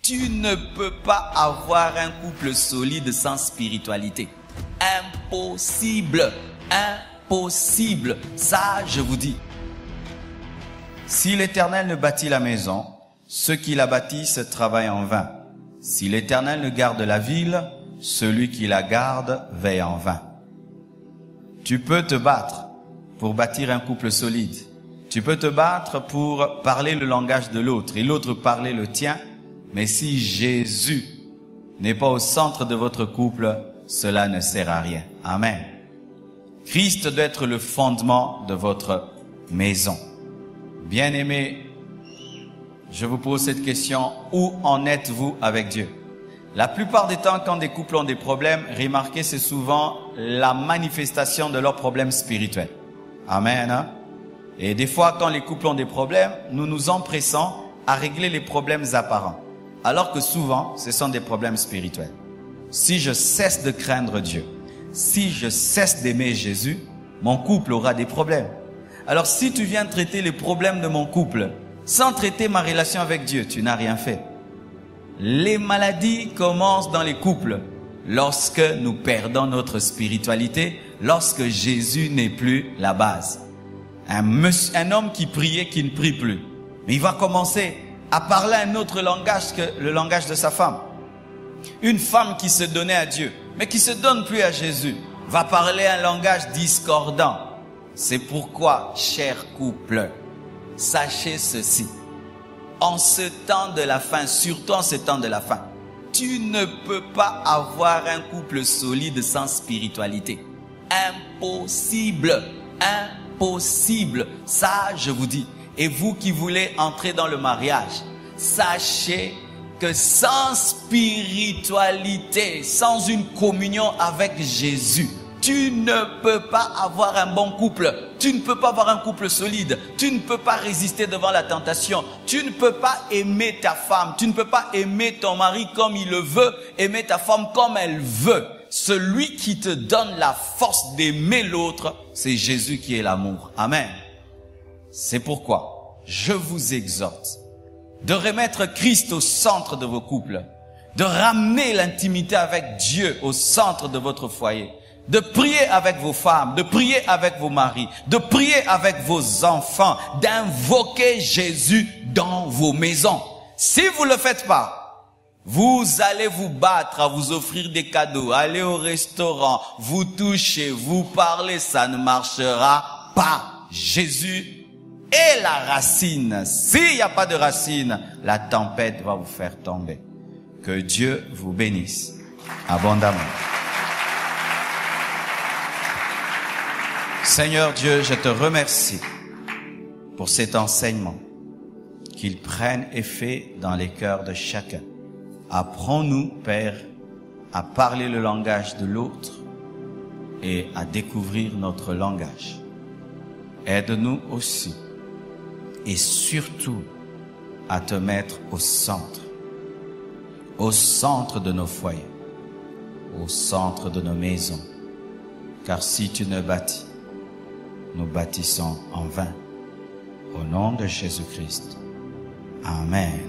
Tu ne peux pas avoir un couple solide sans spiritualité. Impossible. Impossible. Ça, je vous dis. Si l'Éternel ne bâtit la maison, ceux qui la bâtissent travaillent en vain. Si l'Éternel ne garde la ville, celui qui la garde veille en vain. Tu peux te battre pour bâtir un couple solide. Tu peux te battre pour parler le langage de l'autre et l'autre parler le tien. Mais si Jésus n'est pas au centre de votre couple, cela ne sert à rien. Amen. Christ doit être le fondement de votre maison. Bien-aimés, je vous pose cette question. Où en êtes-vous avec Dieu? La plupart des temps, quand des couples ont des problèmes, remarquez, c'est souvent la manifestation de leurs problèmes spirituels. Amen. Hein? Et des fois, quand les couples ont des problèmes, nous nous empressons à régler les problèmes apparents. Alors que souvent, ce sont des problèmes spirituels. Si je cesse de craindre Dieu, si je cesse d'aimer Jésus, mon couple aura des problèmes. Alors si tu viens traiter les problèmes de mon couple sans traiter ma relation avec Dieu, tu n'as rien fait. Les maladies commencent dans les couples lorsque nous perdons notre spiritualité, lorsque Jésus n'est plus la base. Un homme qui priait, qui ne prie plus, mais il va commencer à parler un autre langage que le langage de sa femme. Une femme qui se donnait à Dieu, mais qui se donne plus à Jésus, va parler un langage discordant. C'est pourquoi, chers couples, sachez ceci. En ce temps de la fin, surtout en ce temps de la fin, tu ne peux pas avoir un couple solide sans spiritualité. Impossible. Impossible. Ça, je vous dis. Et vous qui voulez entrer dans le mariage, sachez que sans spiritualité, sans une communion avec Jésus, tu ne peux pas avoir un bon couple. Tu ne peux pas avoir un couple solide. Tu ne peux pas résister devant la tentation. Tu ne peux pas aimer ta femme. Tu ne peux pas aimer ton mari comme il le veut. Aimer ta femme comme elle veut. Celui qui te donne la force d'aimer l'autre, c'est Jésus qui est l'amour. Amen. C'est pourquoi je vous exhorte de remettre Christ au centre de vos couples, de ramener l'intimité avec Dieu au centre de votre foyer, de prier avec vos femmes, de prier avec vos maris, de prier avec vos enfants, d'invoquer Jésus dans vos maisons. Si vous ne le faites pas, vous allez vous battre à vous offrir des cadeaux, aller au restaurant, vous toucher, vous parler, ça ne marchera pas. Jésus est la racine. S'il n'y a pas de racine, la tempête va vous faire tomber. Que Dieu vous bénisse abondamment. Seigneur Dieu, je te remercie pour cet enseignement, qu'il prenne effet dans les cœurs de chacun. Apprends-nous, Père, à parler le langage de l'autre et à découvrir notre langage. Aide-nous aussi et surtout à te mettre au centre de nos foyers, au centre de nos maisons. Car si tu ne bâtis, nous bâtissons en vain. Au nom de Jésus-Christ. Amen.